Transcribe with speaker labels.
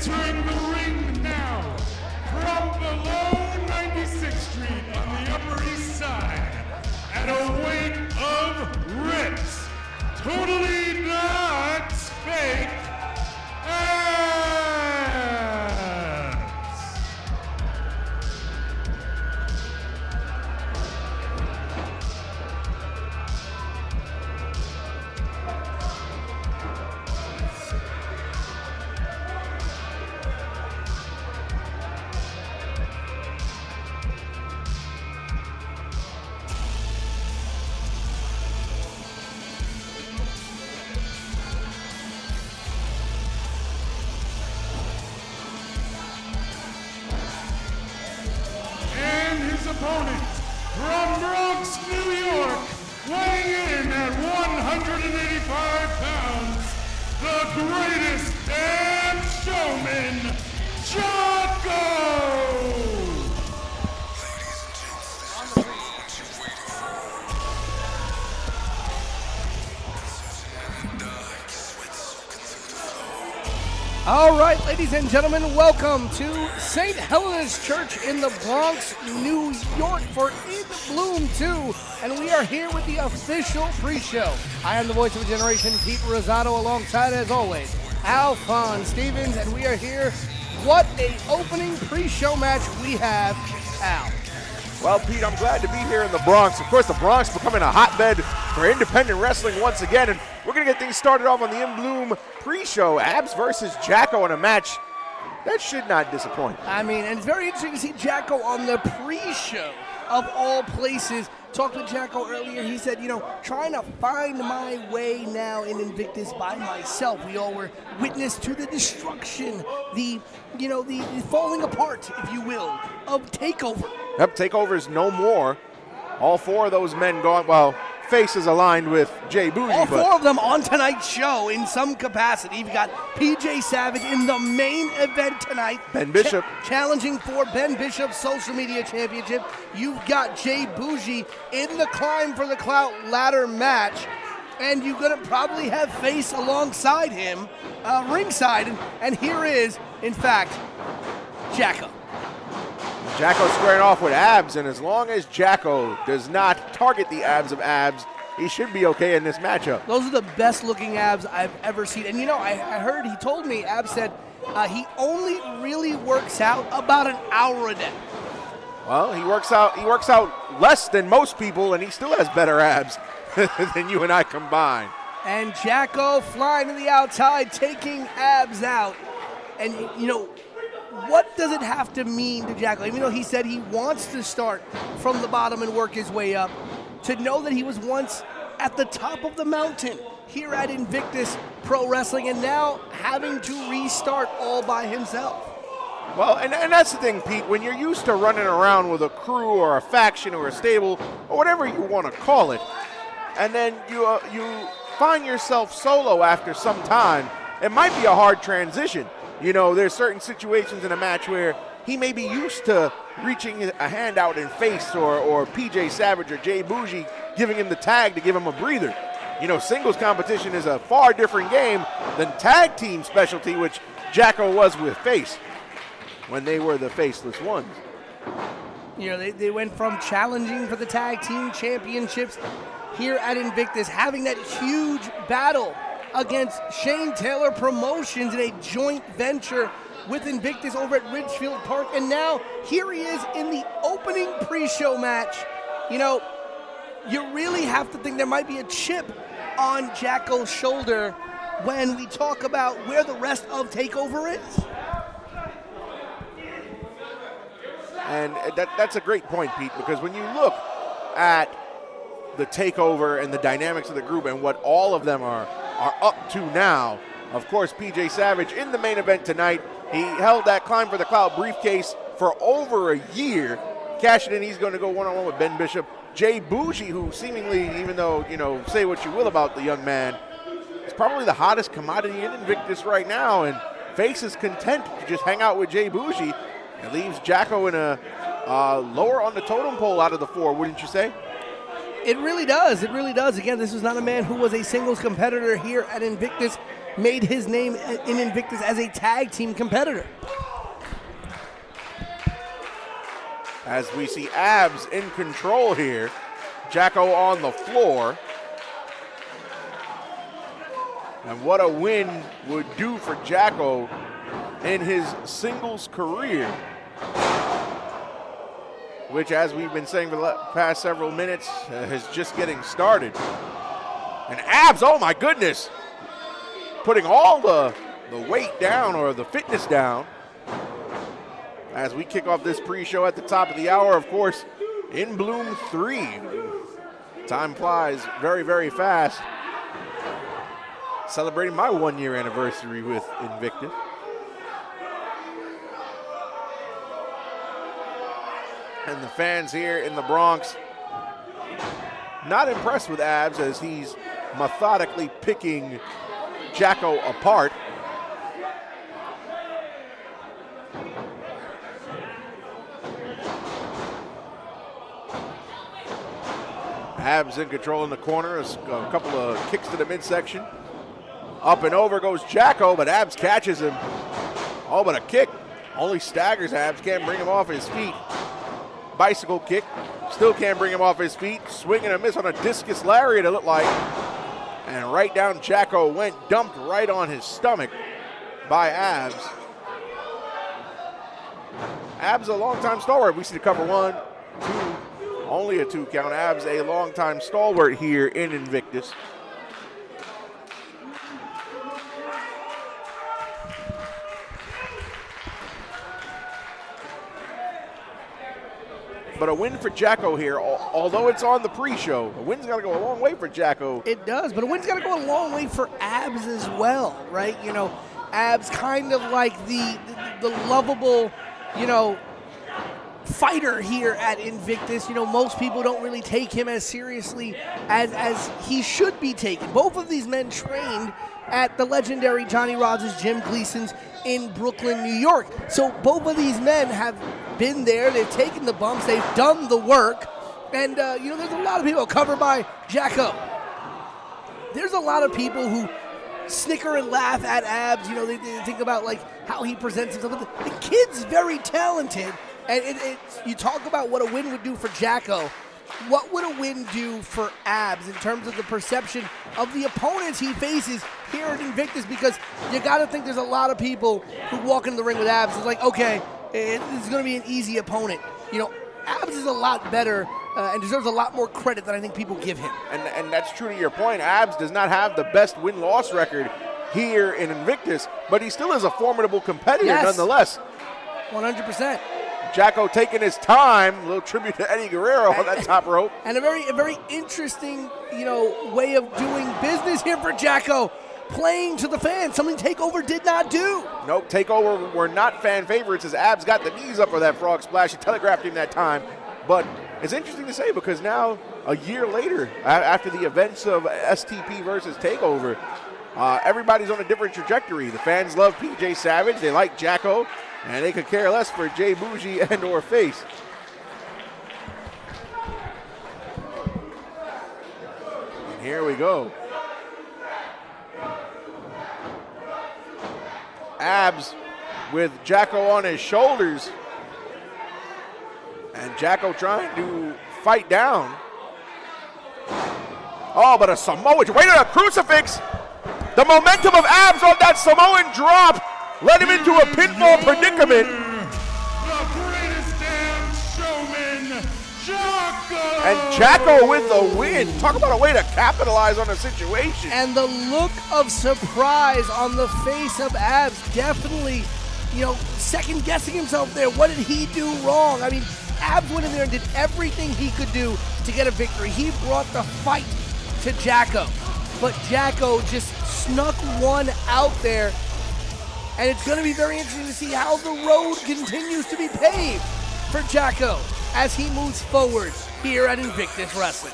Speaker 1: Entering the ring now, from below 96th Street on the Upper East Side, at a weight of rips, totally not fake, opponent from Bronx, New York, weighing in at 185 pounds, the greatest damn showman, Jaco!
Speaker 2: All right, ladies and gentlemen, welcome to St. Helena's Church in the Bronx, New York for In Bloom 2, and we are here with the official pre-show. I am the voice of a generation, Pete Rosado, alongside, as always, Alphonse Stevens, and we are here. What a opening pre-show match we have, Al.
Speaker 3: Well, Pete, I'm glad to be here in the Bronx. Of course, the Bronx becoming a hotbed for independent wrestling once again, and we're going to get things started off on the In Bloom pre-show. ABBS versus Jaco in a match that should not disappoint.
Speaker 2: I mean, and it's very interesting to see Jaco on the pre-show of all places. Talked with Jaco earlier. He said, you know, trying to find my way now in Invictus by myself. We all were witness to the destruction, the falling apart, if you will, of TakeOver.
Speaker 3: Yep, TakeOver is no more. All four of those men gone. Well, Face is aligned with Jay Bougie.
Speaker 2: All four of them on tonight's show in some capacity. You've got PJ Savage in the main event tonight.
Speaker 3: Ben Bishop.
Speaker 2: Challenging for Ben Bishop's Social Media Championship. You've got Jay Bougie in the Climb for the Clout ladder match. And you're going to probably have Face alongside him, ringside. And here is, in fact, Jaco.
Speaker 3: Jaco squaring off with ABBS, and as long as Jaco does not target the abs of ABBS, he should be okay in this matchup.
Speaker 2: Those are the best looking abs I've ever seen. And you know, I heard, he told me, ABBS said he only really works out about an hour a day.
Speaker 3: Well, he works out less than most people, and he still has better abs than you and I combined.
Speaker 2: And Jaco flying to the outside, taking ABBS out. And you know, what does it have to mean to Jaco? Even though he said he wants to start from the bottom and work his way up, to know that he was once at the top of the mountain here at Invictus Pro Wrestling and now having to restart all by himself.
Speaker 3: Well, and that's the thing, Pete. When you're used to running around with a crew or a faction or a stable or whatever you want to call it, and then you find yourself solo after some time, it might be a hard transition. You know, there's certain situations in a match where he may be used to reaching a hand out in Face or PJ Savage or Jay Bougie giving him the tag to give him a breather. You know, singles competition is a far different game than tag team specialty, which Jaco was with Face when they were the faceless ones.
Speaker 2: You know, they went from challenging for the tag team championships here at Invictus, having that huge battle against Shane Taylor Promotions in a joint venture with Invictus over at Ridgefield Park. And now here he is in the opening pre-show match. You know, you really have to think there might be a chip on Jaco's shoulder when we talk about where the rest of TakeOver is.
Speaker 3: And that's a great point, Pete, because when you look at the TakeOver and the dynamics of the group and what all of them are up to now, of course, PJ Savage in the main event tonight. He held that Climb for the Clout briefcase for over a year. Cashing in, he's going to go one-on-one with Ben Bishop. Jay Bougie, who seemingly, even though, you know, say what you will about the young man, is probably the hottest commodity in Invictus right now, and Face is content to just hang out with Jay Bougie. It leaves Jaco in a lower on the totem pole out of the four, wouldn't you say?
Speaker 2: It really does. It really does. Again, this is not a man who was a singles competitor here at Invictus. made his name in Invictus as a tag team competitor.
Speaker 3: As we see ABBS in control here. Jaco on the floor. And what a win would do for Jaco in his singles career, which, as we've been saying for the past several minutes, is just getting started. And ABBS, oh my goodness, putting all the weight down, or the fitness down, as we kick off this pre-show at the top of the hour. Of course, In Bloom 3. Time flies very, very fast. Celebrating my 1-year anniversary with Invictus. And the fans here in the Bronx not impressed with ABBS, as he's methodically picking Jaco apart. ABBS in control in the corner, a couple of kicks to the midsection. Up and over goes Jaco, but ABBS catches him. Oh, but a kick only staggers ABBS, can't bring him off his feet. Bicycle kick, still can't bring him off his feet. Swing and a miss on a discus lariat, it looked like. And right down Jaco went, dumped right on his stomach by ABBS. ABBS a long-time stalwart. We see the cover 1, 2, only a 2 count. ABBS a long-time stalwart here in Invictus. But a win for Jaco here, although it's on the pre-show. A win's got to go a long way for Jaco.
Speaker 2: It does, but a win's got to go a long way for ABBS as well, right? You know, ABBS kind of like the lovable, you know, fighter here at Invictus. You know, most people don't really take him as seriously as he should be taken. Both of these men trained at the legendary Johnny Rodz' Jim Gleason's in Brooklyn, New York. So both of these men have been there, they've taken the bumps, they've done the work, and you know, there's a lot of people covered by Jaco. There's a lot of people who snicker and laugh at ABBS. You know, they think about like how he presents himself. But the kid's very talented, and you talk about what a win would do for Jaco. What would a win do for ABBS in terms of the perception of the opponents he faces here at Invictus? Because you got to think there's a lot of people who walk in the ring with ABBS. It's like, okay, it's going to be an easy opponent. You know, ABBS is a lot better and deserves a lot more credit than I think people give him. And
Speaker 3: that's true to your point. ABBS does not have the best win-loss record here in Invictus, but he still is a formidable competitor nonetheless.
Speaker 2: 100%.
Speaker 3: Jaco taking his time, a little tribute to Eddie Guerrero on that top rope.
Speaker 2: And a very interesting, you know, way of doing business here for Jaco, playing to the fans, something TakeOver did not do.
Speaker 3: Nope, TakeOver were not fan favorites, as ABBS got the knees up for that frog splash. He telegraphed him that time. But it's interesting to say, because now, a year later, after the events of STP versus TakeOver, everybody's on a different trajectory. The fans love PJ Savage, they like Jaco, and they could care less for Jay Bougie and or Face. And here we go. ABBS with Jaco on his shoulders. And Jaco trying to fight down. Oh, but a Samoan, wait on a crucifix. The momentum of ABBS on that Samoan drop led him into a pinfall predicament.
Speaker 1: The greatest damn showman, Jaco!
Speaker 3: And Jaco with the win. Talk about a way to capitalize on a situation.
Speaker 2: And the look of surprise on the face of ABBS, definitely, you know, second guessing himself there. What did he do wrong? I mean, ABBS went in there and did everything he could do to get a victory. He brought the fight to Jaco, but Jaco just snuck one out there. And it's going to be very interesting to see how the road continues to be paved for Jaco as he moves forward here at Invictus Wrestling.